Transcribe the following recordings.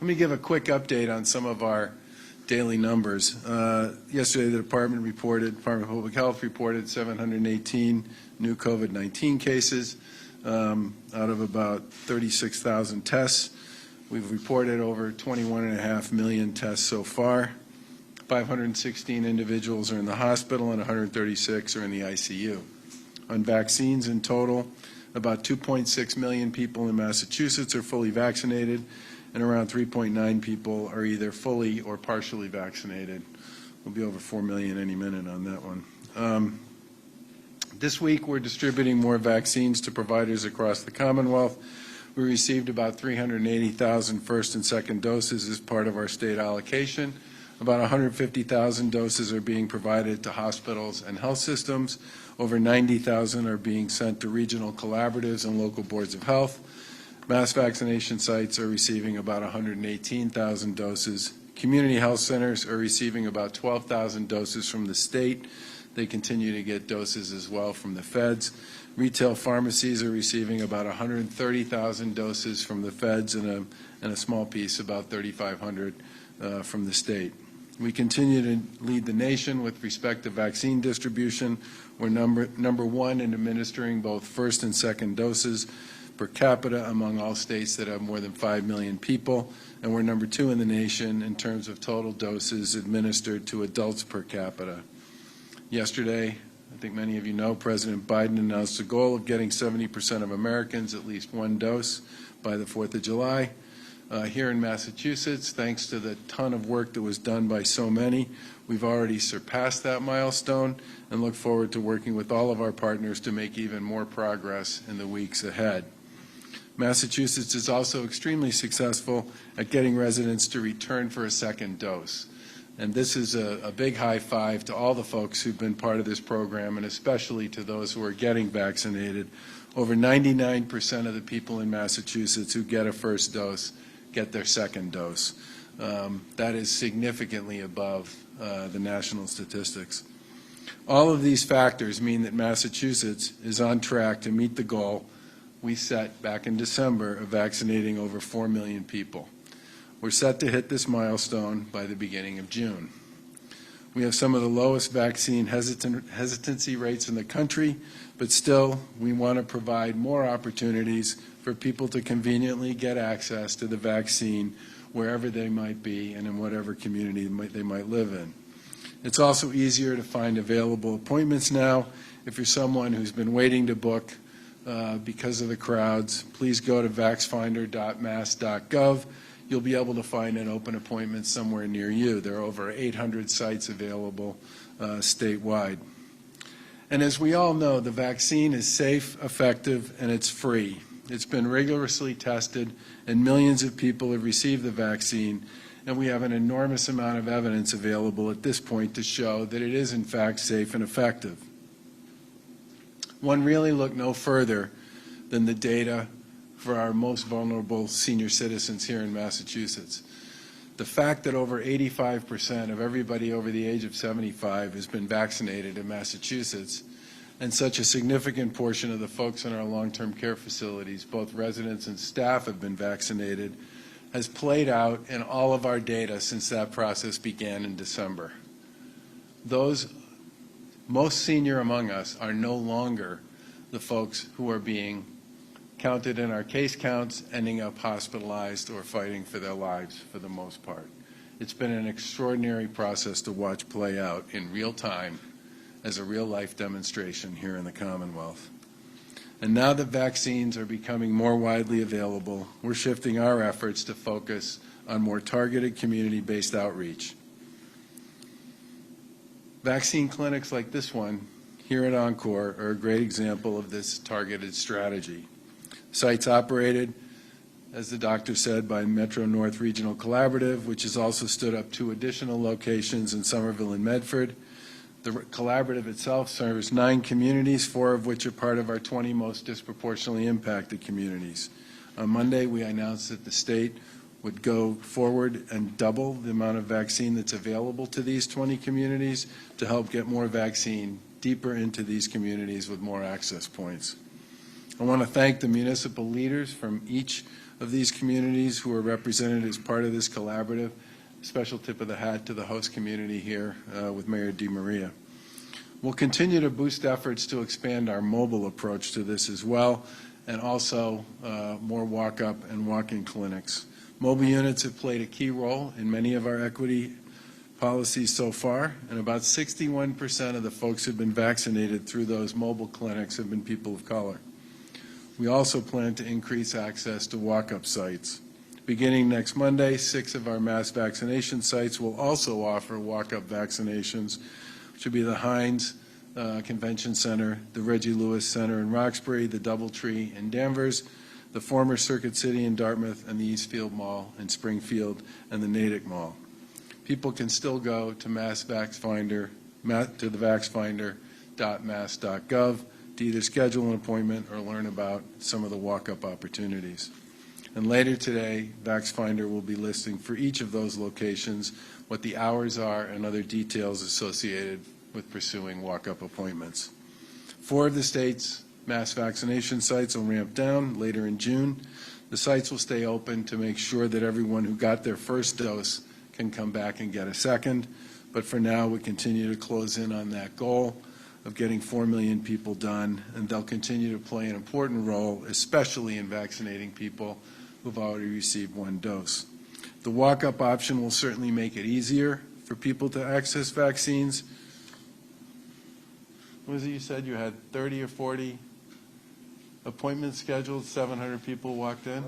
Let me give a quick update on some of our daily numbers. Yesterday, the Department of Public Health reported 718 new COVID-19 cases out of about 36,000 tests. We've reported over 21.5 million tests so far. 516 individuals are in the hospital and 136 are in the ICU. On vaccines in total, about 2.6 million people in Massachusetts are fully vaccinated, and around 3.9 people are either fully or partially vaccinated. We'll be over 4 million any minute on that one. This week, we're distributing more vaccines to providers across the Commonwealth. We received about 380,000 first and second doses as part of our state allocation. About 150,000 doses are being provided to hospitals and health systems. Over 90,000 are being sent to regional collaboratives and local boards of health. Mass vaccination sites are receiving about 118,000 doses. Community health centers are receiving about 12,000 doses from the state. They continue to get doses as well from the feds. Retail pharmacies are receiving about 130,000 doses from the feds and a small piece, about 3,500 from the state. We continue to lead the nation with respect to vaccine distribution. We're number one in administering both first and second doses per capita among all states that have more than 5 million people, and we're number two in the nation in terms of total doses administered to adults per capita. Yesterday, I think many of you know, President Biden announced a goal of getting 70% of Americans at least one dose by the 4th of July. Here in Massachusetts, thanks to the ton of work that was done by so many, we've already surpassed that milestone and look forward to working with all of our partners to make even more progress in the weeks ahead. Massachusetts is also extremely successful at getting residents to return for a second dose. And this is a big high five to all the folks who've been part of this program, and especially to those who are getting vaccinated. Over 99% of the people in Massachusetts who get a first dose get their second dose. That is significantly above the national statistics. All of these factors mean that Massachusetts is on track to meet the goal we set back in December of vaccinating over 4 million people. We're set to hit this milestone by the beginning of June. We have some of the lowest vaccine hesitancy rates in the country, but still we want to provide more opportunities for people to conveniently get access to the vaccine wherever they might be and in whatever community they might live in. It's also easier to find available appointments now. If you're someone who's been waiting to book because of the crowds, please go to vaxfinder.mass.gov. You'll be able to find an open appointment somewhere near you. There are over 800 sites available statewide. And as we all know, the vaccine is safe, effective, and it's free. It's been rigorously tested, and millions of people have received the vaccine, and we have an enormous amount of evidence available at this point to show that it is, in fact, safe and effective. One really look no further than the data for our most vulnerable senior citizens here in Massachusetts. The fact that over 85% of everybody over the age of 75 has been vaccinated in Massachusetts, and such a significant portion of the folks in our long-term care facilities, both residents and staff, have been vaccinated, has played out in all of our data since that process began in December. Those most senior among us are no longer the folks who are being counted in our case counts, ending up hospitalized or fighting for their lives for the most part. It's been an extraordinary process to watch play out in real time as a real-life demonstration here in the Commonwealth. And now that vaccines are becoming more widely available, we're shifting our efforts to focus on more targeted community-based outreach. Vaccine clinics like this one here at Encore are a great example of this targeted strategy. Sites operated, as the doctor said, by Metro North Regional Collaborative, which has also stood up 2 additional locations in Somerville and Medford. The collaborative itself serves 9 communities, 4 of which are part of our 20 most disproportionately impacted communities. On Monday, we announced that the state would go forward and double the amount of vaccine that's available to these 20 communities to help get more vaccine deeper into these communities with more access points. I want to thank the municipal leaders from each of these communities who are represented as part of this collaborative. Special tip of the hat to the host community here with Mayor DeMaria. We'll continue to boost efforts to expand our mobile approach to this as well, and also more walk-up and walk-in clinics. Mobile units have played a key role in many of our equity policies so far, and about 61% of the folks who have been vaccinated through those mobile clinics have been people of color. We also plan to increase access to walk-up sites. Beginning next Monday, 6 of our mass vaccination sites will also offer walk-up vaccinations, which will be the Heinz Convention Center, the Reggie Lewis Center in Roxbury, the Doubletree in Danvers, the former Circuit City in Dartmouth, and the Eastfield Mall in Springfield, and the Natick Mall. People can still go to the vaxfinder.mass.gov to either schedule an appointment or learn about some of the walk-up opportunities. And later today, VaxFinder will be listing for each of those locations what the hours are and other details associated with pursuing walk-up appointments. 4 of the state's mass vaccination sites will ramp down later in June. The sites will stay open to make sure that everyone who got their first dose can come back and get a second. But for now, we continue to close in on that goal of getting 4 million people done, and they'll continue to play an important role, especially in vaccinating people who've already received 1 dose. The walk-up option will certainly make it easier for people to access vaccines. What was it you said? You had 30 or 40 appointments scheduled, 700 people walked in?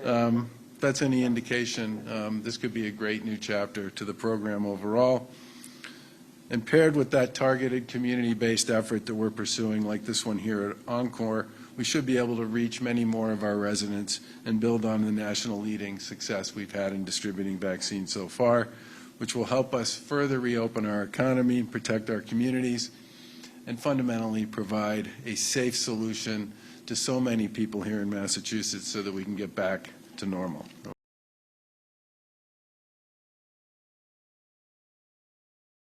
If that's any indication, this could be a great new chapter to the program overall. And paired with that targeted community-based effort that we're pursuing, like this one here at Encore, we should be able to reach many more of our residents and build on the national leading success we've had in distributing vaccines so far, which will help us further reopen our economy, protect our communities, and fundamentally provide a safe solution to so many people here in Massachusetts so that we can get back to normal.